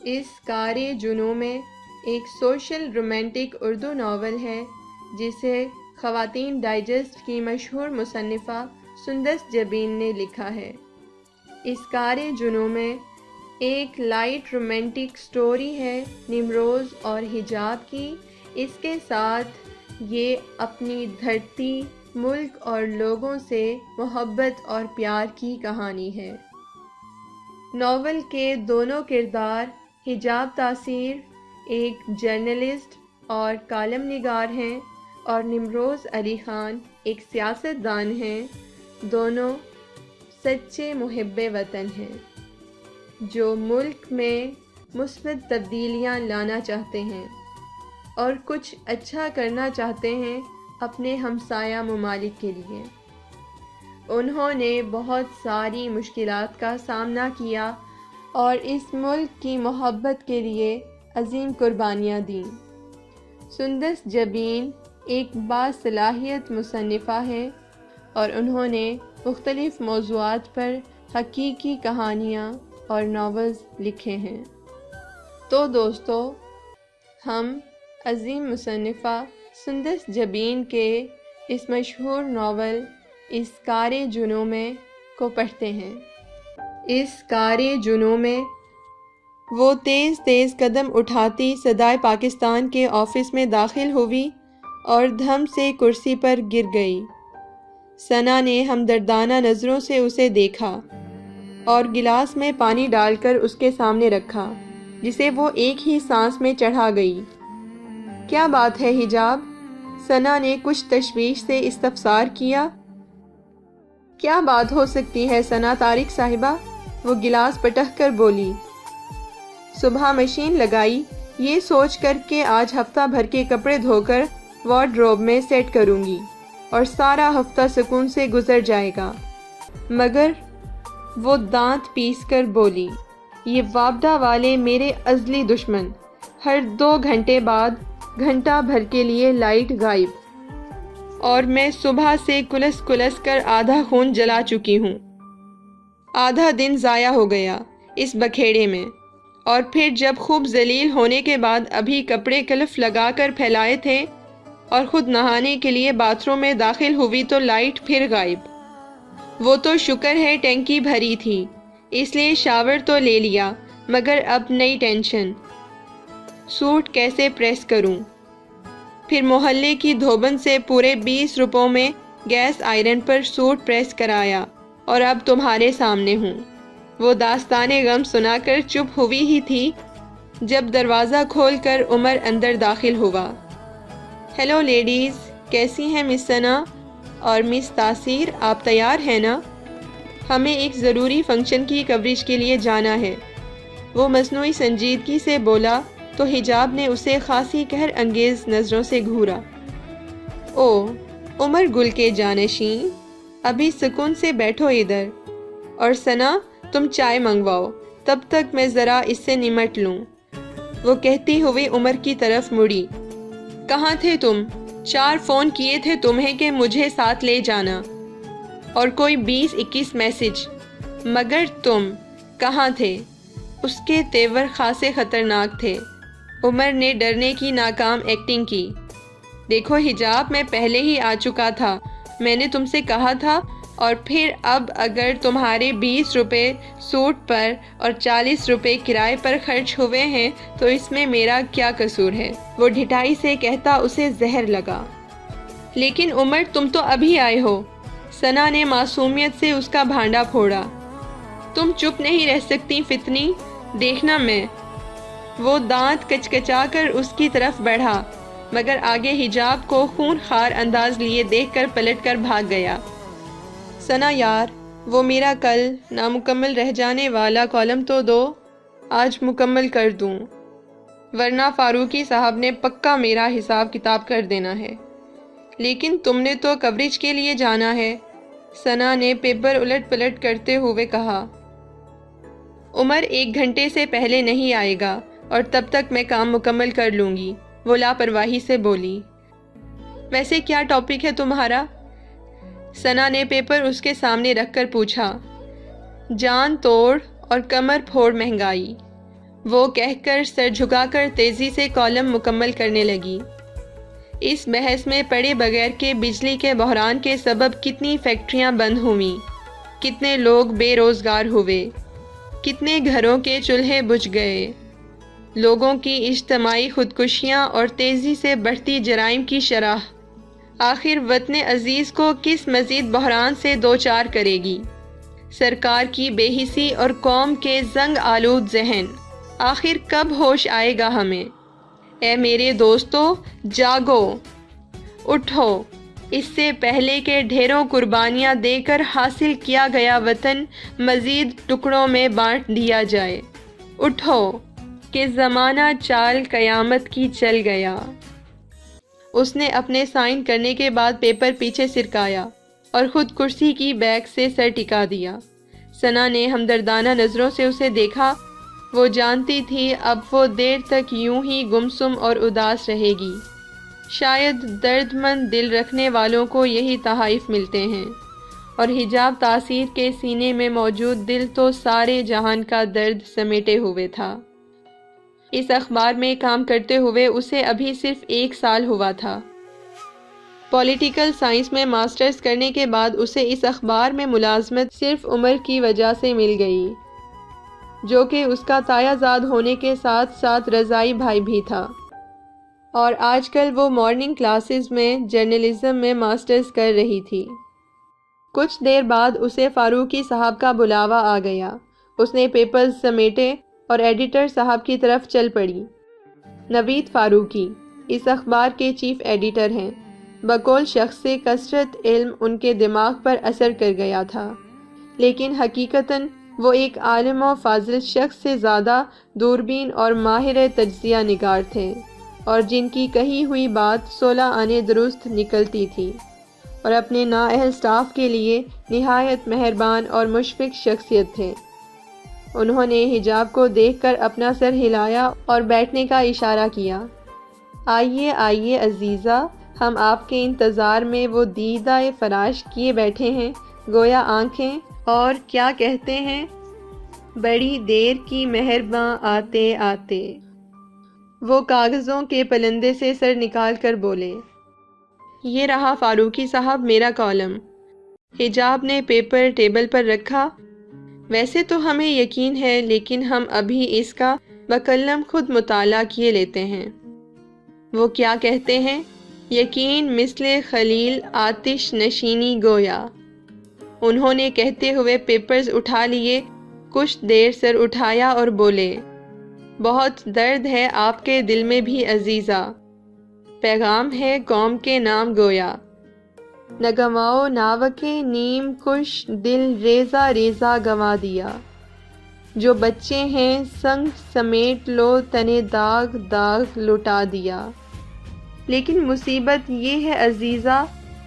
اس کار جنوں میں ایک سوشل رومانٹک اردو ناول ہے جسے خواتین ڈائجسٹ کی مشہور مصنفہ سندس جبین نے لکھا ہے۔ اس کار جنوں میں ایک لائٹ رومانٹک سٹوری ہے نمروز اور حجاب کی۔ اس کے ساتھ یہ اپنی دھرتی، ملک اور لوگوں سے محبت اور پیار کی کہانی ہے۔ ناول کے دونوں کردار حجاب تاثیر ایک جرنلسٹ اور کالم نگار ہیں اور نمروز علی خان ایک سیاست دان ہیں۔ دونوں سچے محب وطن ہیں جو ملک میں مثبت تبدیلیاں لانا چاہتے ہیں اور کچھ اچھا کرنا چاہتے ہیں اپنے ہمسایہ ممالک کے لیے۔ انہوں نے بہت ساری مشکلات کا سامنا کیا اور اس ملک کی محبت کے لیے عظیم قربانیاں دیں۔ سندس جبین ایک باصلاحیت مصنفہ ہے اور انہوں نے مختلف موضوعات پر حقیقی کہانیاں اور ناولز لکھے ہیں۔ تو دوستو، ہم عظیم مصنفہ سندس جبین کے اس مشہور ناول اس کار جنوں میں کو پڑھتے ہیں۔ اس کار جنوں میں وہ تیز تیز قدم اٹھاتی صدائے پاکستان کے آفس میں داخل ہوئی اور دھم سے کرسی پر گر گئی۔ ثنا نے ہمدردانہ نظروں سے اسے دیکھا اور گلاس میں پانی ڈال کر اس کے سامنے رکھا جسے وہ ایک ہی سانس میں چڑھا گئی۔ کیا بات ہے حجاب؟ ثنا نے کچھ تشویش سے استفسار کیا۔ کیا بات ہو سکتی ہے ثنا طارق صاحبہ؟ وہ گلاس پٹک کر بولی۔ صبح مشین لگائی، یہ سوچ کر کہ آج ہفتہ بھر کے کپڑے دھو کر وارڈروب میں سیٹ کروں گی اور سارا ہفتہ سکون سے گزر جائے گا، مگر وہ دانت پیس کر بولی، یہ وابڈا والے میرے ازلی دشمن، ہر 2 گھنٹے بعد گھنٹہ بھر کے لیے لائٹ غائب، اور میں صبح سے کلس کلس کر آدھا خون جلا چکی ہوں۔ آدھا دن ضائع ہو گیا اس بکھیڑے میں، اور پھر جب خوب ذلیل ہونے کے بعد ابھی کپڑے کلف لگا کر پھیلائے تھے اور خود نہانے کے لیے باتھ روم میں داخل ہوئی تو لائٹ پھر غائب۔ وہ تو شکر ہے ٹینکی بھری تھی اس لیے شاور تو لے لیا، مگر اب نئی ٹینشن، سوٹ کیسے پریس کروں؟ پھر محلے کی دھوبن سے پورے 20 روپوں میں گیس آئرن پر سوٹ پریس کرایا اور اب تمہارے سامنے ہوں۔ وہ داستان غم سنا کر چپ ہوئی ہی تھی جب دروازہ کھول کر عمر اندر داخل ہوا۔ ہیلو لیڈیز، کیسی ہیں مس ثنا اور مس تاثیر؟ آپ تیار ہیں نا؟ ہمیں ایک ضروری فنکشن کی کوریج کے لیے جانا ہے۔ وہ مصنوعی سنجیدگی سے بولا تو حجاب نے اسے خاصی قہر انگیز نظروں سے گھورا۔ او عمر گل کے جانشین، ابھی سکون سے بیٹھو ادھر، اور ثنا تم چائے منگواؤ، تب تک میں ذرا اس سے نمٹ لوں۔ وہ کہتی ہوئی عمر کی طرف مڑی۔ کہاں تھے تم؟ 4 فون کیے تھے تمہیں کہ مجھے ساتھ لے جانا، اور کوئی 20-21 میسج، مگر تم کہاں تھے؟ اس کے تیور خاصے خطرناک تھے۔ عمر نے ڈرنے کی ناکام ایکٹنگ کی۔ دیکھو حجاب، میں پہلے ہی آ چکا تھا، میں نے تم سے کہا تھا، اور پھر اب اگر تمہارے 20 روپے سوٹ پر اور 40 روپے کرائے پر خرچ ہوئے ہیں تو اس میں میرا کیا قصور ہے؟ وہ ڈھٹائی سے کہتا اسے زہر لگا۔ لیکن عمر تم تو ابھی آئے ہو، ثنا نے معصومیت سے اس کا بھانڈا پھوڑا۔ تم چپ نہیں رہ سکتی فتنی، دیکھنا میں۔ وہ دانت کچکچا کر اس کی طرف بڑھا، مگر آگے حجاب کو خون خوار انداز لیے دیکھ کر پلٹ کر بھاگ گیا۔ ثنا یار، وہ میرا کل نامکمل رہ جانے والا کالم تو دو، آج مکمل کر دوں، ورنہ فاروقی صاحب نے پکا میرا حساب کتاب کر دینا ہے۔ لیکن تم نے تو کوریج کے لیے جانا ہے، ثنا نے پیپر الٹ پلٹ کرتے ہوئے کہا۔ عمر 1 گھنٹے سے پہلے نہیں آئے گا اور تب تک میں کام مکمل کر لوں گی، وہ لاپرواہی سے بولی۔ ویسے کیا ٹاپک ہے تمہارا؟ ثنا نے پیپر اس کے سامنے رکھ کر پوچھا۔ جان توڑ اور کمر پھوڑ مہنگائی، وہ کہہ کر سر جھکا کر تیزی سے کالم مکمل کرنے لگی۔ اس بحث میں پڑے بغیر کہ بجلی کے بحران کے سبب کتنی فیکٹریاں بند ہوئیں، کتنے لوگ بے روزگار ہوئے، کتنے گھروں کے چولہے بجھ گئے، لوگوں کی اجتماعی خودکشیاں اور تیزی سے بڑھتی جرائم کی شرح آخر وطن عزیز کو کس مزید بحران سے دوچار کرے گی؟ سرکار کی بے حسی اور قوم کے زنگ آلود ذہن، آخر کب ہوش آئے گا ہمیں؟ اے میرے دوستو، جاگو، اٹھو، اس سے پہلے کہ ڈھیروں قربانیاں دے کر حاصل کیا گیا وطن مزید ٹکڑوں میں بانٹ دیا جائے۔ اٹھو کہ زمانہ چال قیامت کی چل گیا۔ اس نے اپنے سائن کرنے کے بعد پیپر پیچھے سرکایا اور خود کرسی کی بیک سے سر ٹکا دیا۔ ثنا نے ہمدردانہ نظروں سے اسے دیکھا۔ وہ جانتی تھی اب وہ دیر تک یوں ہی گمسم اور اداس رہے گی۔ شاید درد مند دل رکھنے والوں کو یہی تحائف ملتے ہیں، اور حجاب تاثیر کے سینے میں موجود دل تو سارے جہان کا درد سمیٹے ہوئے تھا۔ اس اخبار میں کام کرتے ہوئے اسے ابھی صرف 1 سال ہوا تھا۔ پولیٹیکل سائنس میں ماسٹرز کرنے کے بعد اسے اس اخبار میں ملازمت صرف عمر کی وجہ سے مل گئی، جو کہ اس کا تایا زاد ہونے کے ساتھ ساتھ رضائی بھائی بھی تھا، اور آج کل وہ مارننگ کلاسز میں جرنلزم میں ماسٹرز کر رہی تھی۔ کچھ دیر بعد اسے فاروقی صاحب کا بلاوا آ گیا۔ اس نے پیپرز سمیٹے اور ایڈیٹر صاحب کی طرف چل پڑی۔ نوید فاروقی اس اخبار کے چیف ایڈیٹر ہیں۔ بقول شخص سے کثرت علم ان کے دماغ پر اثر کر گیا تھا، لیکن حقیقتاً وہ ایک عالم و فاضل شخص سے زیادہ دوربین اور ماہر تجزیہ نگار تھے، اور جن کی کہی ہوئی بات 16 آنے درست نکلتی تھی، اور اپنے نااہل سٹاف کے لیے نہایت مہربان اور مشفق شخصیت تھے۔ انہوں نے حجاب کو دیکھ کر اپنا سر ہلایا اور بیٹھنے کا اشارہ کیا۔ آئیے آئیے عزیزہ، ہم آپ کے انتظار میں وہ دیدہ فراش کیے بیٹھے ہیں، گویا آنکھیں اور کیا کہتے ہیں، بڑی دیر کی مہرباں آتے آتے۔ وہ کاغذوں کے پلندے سے سر نکال کر بولے، یہ رہا فاروقی صاحب میرا کالم۔ حجاب نے پیپر ٹیبل پر رکھا۔ ویسے تو ہمیں یقین ہے، لیکن ہم ابھی اس کا بقلم خود مطالعہ کیے لیتے ہیں۔ وہ کیا کہتے ہیں، یقین مثل خلیل آتش نشینی گویا۔ انہوں نے کہتے ہوئے پیپرز اٹھا لیے، کچھ دیر سر اٹھایا اور بولے، بہت درد ہے آپ کے دل میں بھی عزیزہ، پیغام ہے قوم کے نام گویا، نگماؤ ناوکے نیم کش دل ریزہ ریزہ گنوا دیا، جو بچے ہیں سنگ سمیٹ لو تنے داغ داغ لٹا دیا۔ لیکن مصیبت یہ ہے عزیزہ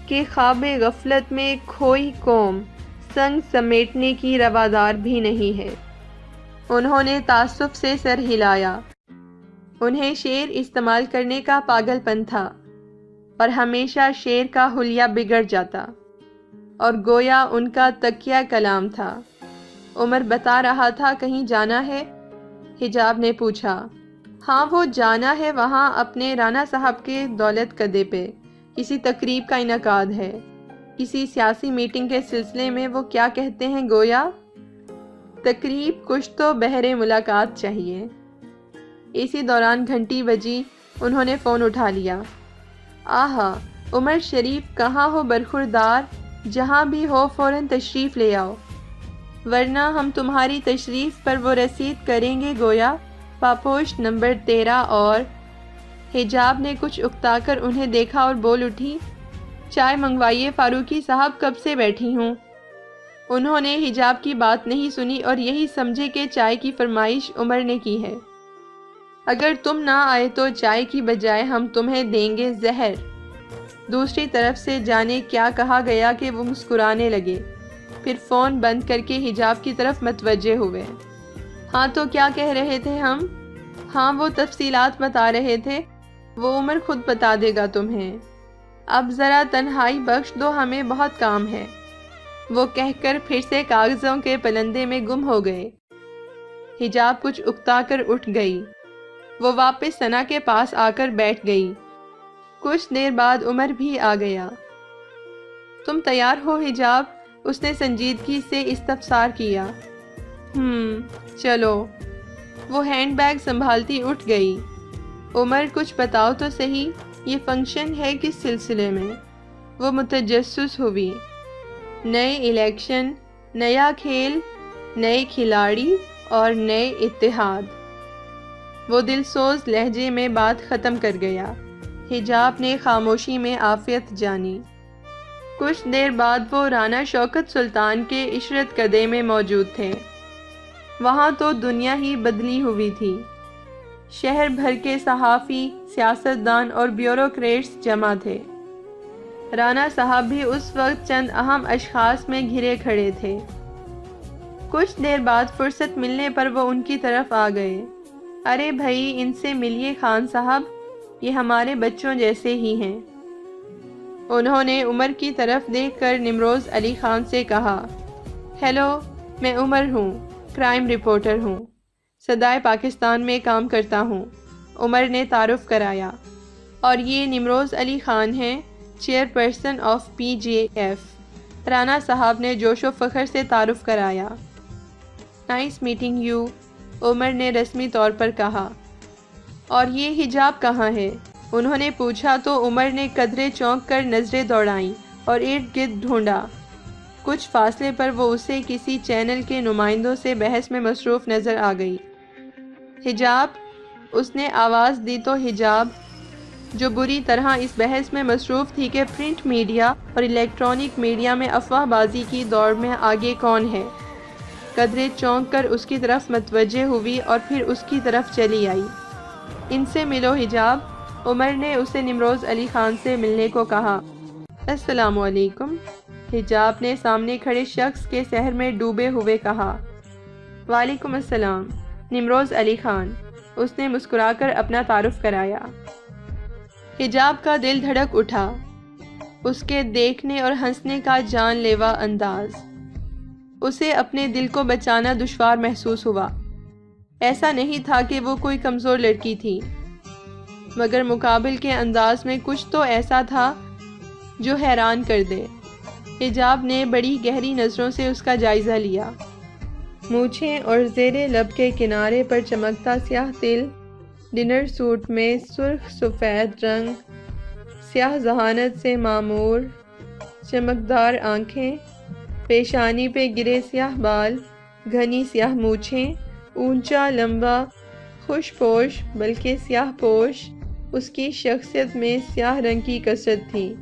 کہ خواب غفلت میں کھوئی قوم سنگ سمیٹنے کی روادار بھی نہیں ہے۔ انہوں نے تعصب سے سر ہلایا۔ انہیں شعر استعمال کرنے کا پاگل پن تھا، اور ہمیشہ شعر کا حلیہ بگڑ جاتا، اور گویا ان کا تکیہ کلام تھا۔ عمر بتا رہا تھا کہیں جانا ہے؟ حجاب نے پوچھا۔ ہاں وہ جانا ہے، وہاں اپنے رانا صاحب کے دولت کدے پہ کسی تقریب کا انعقاد ہے، کسی سیاسی میٹنگ کے سلسلے میں۔ وہ کیا کہتے ہیں گویا، تقریب کچھ تو بہرے ملاقات چاہیے۔ اسی دوران گھنٹی بجی۔ انہوں نے فون اٹھا لیا۔ آہا، عمر شریف کہاں ہو برخوردار؟ جہاں بھی ہو فوراً تشریف لے آؤ، ورنہ ہم تمہاری تشریف پر وہ رسید کریں گے گویا، پاپوش نمبر 13 اور۔ حجاب نے کچھ اکتا کر انہیں دیکھا اور بول اٹھی، چائے منگوائیے فاروقی صاحب، کب سے بیٹھی ہوں۔ انہوں نے حجاب کی بات نہیں سنی اور یہی سمجھے کہ چائے کی فرمائش عمر نے کی ہے۔ اگر تم نہ آئے تو چائے کی بجائے ہم تمہیں دیں گے زہر۔ دوسری طرف سے جانے کیا کہا گیا کہ وہ مسکرانے لگے، پھر فون بند کر کے حجاب کی طرف متوجہ ہوئے۔ ہاں تو کیا کہہ رہے تھے ہم؟ ہاں وہ تفصیلات بتا رہے تھے، وہ عمر خود بتا دے گا تمہیں۔ اب ذرا تنہائی بخش دو، ہمیں بہت کام ہے۔ وہ کہہ کر پھر سے کاغذوں کے پلندے میں گم ہو گئے۔ حجاب کچھ اکتا کر اٹھ گئی۔ وہ واپس ثنا کے پاس آ کر بیٹھ گئی۔ کچھ دیر بعد عمر بھی آ گیا۔ تم تیار ہو حجاب؟ اس نے سنجیدگی سے استفسار کیا۔ چلو۔ وہ ہینڈ بیگ سنبھالتی اٹھ گئی۔ عمر کچھ بتاؤ تو صحیح، یہ فنکشن ہے کس سلسلے میں؟ وہ متجسس ہوئی۔ نئے الیکشن، نیا کھیل، نئے کھلاڑی اور نئے اتحاد۔ وہ دلسوز لہجے میں بات ختم کر گیا۔ حجاب نے خاموشی میں عافیت جانی۔ کچھ دیر بعد وہ رانا شوکت سلطان کے عشرت کدے میں موجود تھے۔ وہاں تو دنیا ہی بدلی ہوئی تھی۔ شہر بھر کے صحافی، سیاستدان اور بیوروکریٹس جمع تھے۔ رانا صاحب بھی اس وقت چند اہم اشخاص میں گھرے کھڑے تھے۔ کچھ دیر بعد فرصت ملنے پر وہ ان کی طرف آ گئے۔ ارے بھائی، ان سے ملیے خان صاحب، یہ ہمارے بچوں جیسے ہی ہیں۔ انہوں نے عمر کی طرف دیکھ کر نمروز علی خان سے کہا، ہیلو، میں عمر ہوں، کرائم رپورٹر ہوں، صدائے پاکستان میں کام کرتا ہوں۔ عمر نے تعارف کرایا۔ اور یہ نمروز علی خان ہیں، چیئرپرسن آف PJF۔ رانا صاحب نے جوش و فخر سے تعارف کرایا۔ نائس میٹنگ یو، عمر نے رسمی طور پر کہا۔ اور یہ حجاب کہاں ہے؟ انہوں نے پوچھا تو عمر نے قدرے چونک کر نظریں دوڑائیں اور ارد گرد ڈھونڈا۔ کچھ فاصلے پر وہ اسے کسی چینل کے نمائندوں سے بحث میں مصروف نظر آ گئی۔ حجاب، اس نے آواز دی تو حجاب، جو بری طرح اس بحث میں مصروف تھی کہ پرنٹ میڈیا اور الیکٹرانک میڈیا میں افواہ بازی کی دوڑ میں آگے کون ہے، قدرے چونک کر اس کی طرف متوجہ ہوئی اور پھر اس کی طرف چلی آئی۔ ان سے ملو حجاب، عمر نے اسے نمروز علی خان سے ملنے کو کہا۔ السلام علیکم، حجاب نے سامنے کھڑے شخص کے سحر میں ڈوبے ہوئے کہا۔ وعلیکم السلام، نمروز علی خان، اس نے مسکرا کر اپنا تعارف کرایا۔ حجاب کا دل دھڑک اٹھا۔ اس کے دیکھنے اور ہنسنے کا جان لیوا انداز، اسے اپنے دل کو بچانا دشوار محسوس ہوا۔ ایسا نہیں تھا کہ وہ کوئی کمزور لڑکی تھی، مگر مقابل کے انداز میں کچھ تو ایسا تھا جو حیران کر دے۔ حجاب نے بڑی گہری نظروں سے اس کا جائزہ لیا۔ مونچھیں اور زیر لب کے کنارے پر چمکتا سیاہ تل، ڈنر سوٹ میں سرخ سفید رنگ، سیاہ ذہانت سے معمور چمکدار آنکھیں، پیشانی پہ گرے سیاہ بال، گھنی سیاہ مونچھیں، اونچا لمبا خوش پوش بلکہ سیاہ پوش، اس کی شخصیت میں سیاہ رنگ کی کثرت تھی۔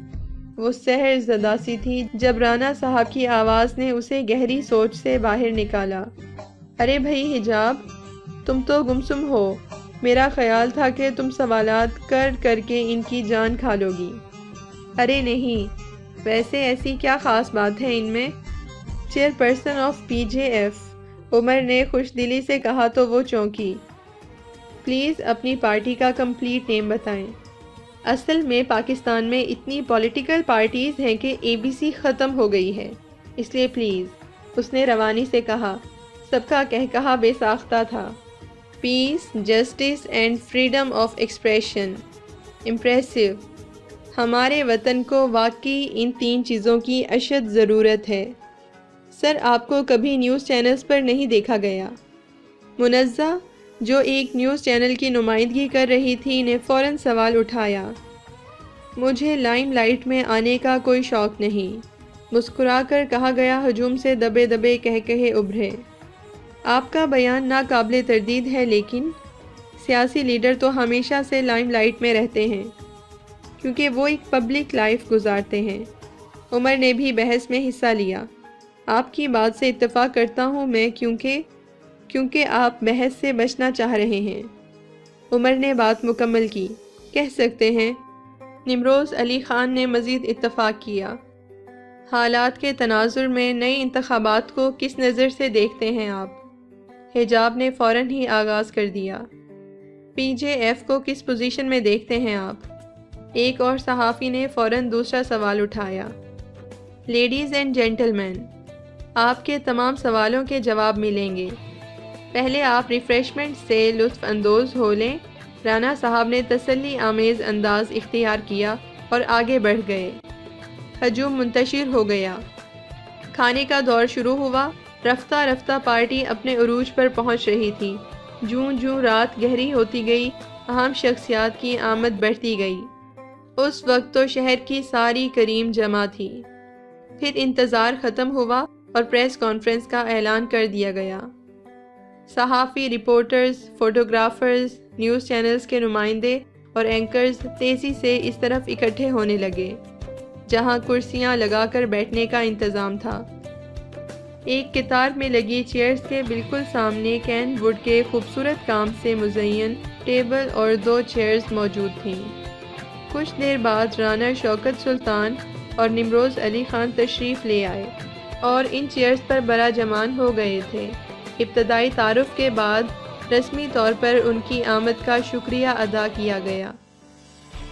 وہ سحر زدہ سی تھی جب رانا صاحب کی آواز نے اسے گہری سوچ سے باہر نکالا۔ ارے بھائی حجاب، تم تو گمسم ہو، میرا خیال تھا کہ تم سوالات کر کر کے ان کی جان کھا لو گی۔ ارے نہیں، ویسے ایسی کیا خاص بات ہے ان میں؟ چیئرپرسن آف PJF، عمر نے خوش دلی سے کہا تو وہ چونکی۔ پلیز اپنی پارٹی کا کمپلیٹ نیم بتائیں۔ اصل میں پاکستان میں اتنی پولیٹیکل پارٹیز ہیں کہ ABC ختم ہو گئی ہے، اس لیے پلیز، اس نے روانی سے کہا۔ سب کا کہا بے ساختہ تھا۔ Peace, justice and freedom of expression. Impressive. ہمارے وطن کو واقعی ان 3 چیزوں کی اشد ضرورت ہے۔ سر، آپ کو کبھی نیوز چینلز پر نہیں دیکھا گیا؟ منزہ، جو ایک نیوز چینل کی نمائندگی کر رہی تھی، نے فوراً سوال اٹھایا۔ مجھے لائم لائٹ میں آنے کا کوئی شوق نہیں، مسکرا کر کہا گیا۔ ہجوم سے دبے دبے کہے ابھرے۔ آپ کا بیان ناقابل تردید ہے، لیکن سیاسی لیڈر تو ہمیشہ سے لائم لائٹ میں رہتے ہیں، کیونکہ وہ ایک پبلک لائف گزارتے ہیں۔ عمر نے بھی بحث میں حصہ لیا۔ آپ کی بات سے اتفاق کرتا ہوں میں، کیونکہ آپ بحث سے بچنا چاہ رہے ہیں۔ عمر نے بات مکمل کی۔ کہہ سکتے ہیں۔ نمروز علی خان نے مزید اتفاق کیا۔ حالات کے تناظر میں نئے انتخابات کو کس نظر سے دیکھتے ہیں آپ؟ حجاب نے فوراً ہی آغاز کر دیا۔ PJF کو کس پوزیشن میں دیکھتے ہیں آپ؟ ایک اور صحافی نے فوراً دوسرا سوال اٹھایا۔ لیڈیز اینڈ جینٹل مین، آپ کے تمام سوالوں کے جواب ملیں گے۔ پہلے آپ ریفریشمنٹ سے لطف اندوز ہو لیں۔ رانا صاحب نے تسلی آمیز انداز اختیار کیا اور آگے بڑھ گئے۔ ہجوم منتشر ہو گیا۔ کھانے کا دور شروع ہوا۔ رفتہ رفتہ پارٹی اپنے عروج پر پہنچ رہی تھی۔ جوں جوں رات گہری ہوتی گئی، اہم شخصیات کی آمد بڑھتی گئی۔ اس وقت تو شہر کی ساری کریم جمع تھی۔ پھر انتظار ختم ہوا اور پریس کانفرنس کا اعلان کر دیا گیا۔ صحافی، رپورٹرز، فوٹوگرافرز، نیوز چینلز کے نمائندے اور اینکرز تیزی سے اس طرف اکٹھے ہونے لگے جہاں کرسیاں لگا کر بیٹھنے کا انتظام تھا۔ ایک قطار میں لگی چیئرز کے بالکل سامنے کین ووڈ کے خوبصورت کام سے مزین ٹیبل اور 2 چیئرز موجود تھیں۔ کچھ دیر بعد رانا شوکت سلطان اور نمروز علی خان تشریف لے آئے اور ان چیئرز پر براجمان ہو گئے تھے۔ ابتدائی تعارف کے بعد رسمی طور پر ان کی آمد کا شکریہ ادا کیا گیا۔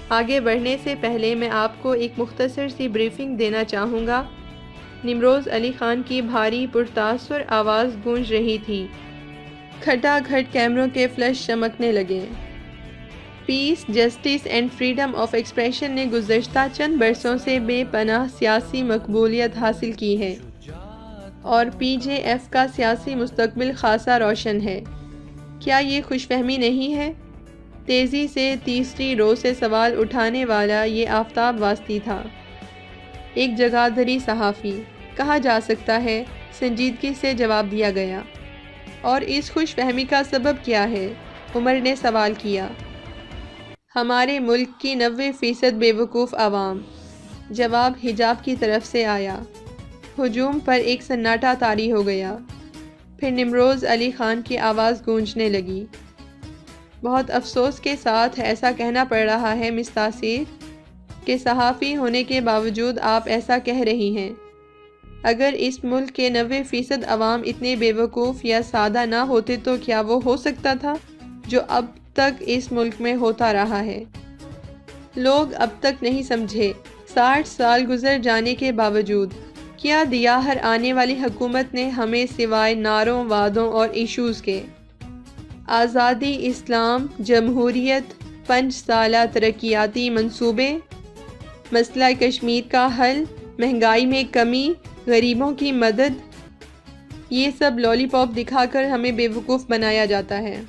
آگے بڑھنے سے پہلے میں آپ کو ایک مختصر سی بریفنگ دینا چاہوں گا۔ نمروز علی خان کی بھاری پرتاثر آواز گونج رہی تھی۔ کھٹا کھٹ کیمروں کے فلش چمکنے لگے۔ Peace, justice and freedom of expression نے گزشتہ چند برسوں سے بے پناہ سیاسی مقبولیت حاصل کی ہے اور پی جے ایف کا سیاسی مستقبل خاصا روشن ہے۔ کیا یہ خوش فہمی نہیں ہے؟ تیزی سے تیسری رو سے سوال اٹھانے والا یہ آفتاب واسطی تھا۔ ایک جگہ دھری صحافی، کہا جا سکتا ہے، سنجیدگی سے جواب دیا گیا۔ اور اس خوش فہمی کا سبب کیا ہے؟ عمر نے سوال کیا۔ ہمارے ملک کی 90% بے وقوف عوام۔ جواب حجاب کی طرف سے آیا۔ ہجوم پر ایک سناٹا طاری ہو گیا۔ پھر نمروز علی خان کی آواز گونجنے لگی۔ بہت افسوس کے ساتھ ایسا کہنا پڑ رہا ہے مس تاثیر کہ صحافی ہونے کے باوجود آپ ایسا کہہ رہی ہیں۔ اگر اس ملک کے 90% عوام اتنے بے وقوف یا سادہ نہ ہوتے تو کیا وہ ہو سکتا تھا جو اب تک اس ملک میں ہوتا رہا ہے؟ لوگ اب تک نہیں سمجھے۔ 60 سال گزر جانے کے باوجود کیا دیا ہر آنے والی حکومت نے ہمیں سوائے نعروں، وعدوں اور ایشوز کے؟ آزادی، اسلام، جمہوریت، 5 سالہ ترقیاتی منصوبے، مسئلہ کشمیر کا حل، مہنگائی میں کمی، غریبوں کی مدد، یہ سب لالی پاپ دکھا کر ہمیں بے وقوف بنایا جاتا ہے۔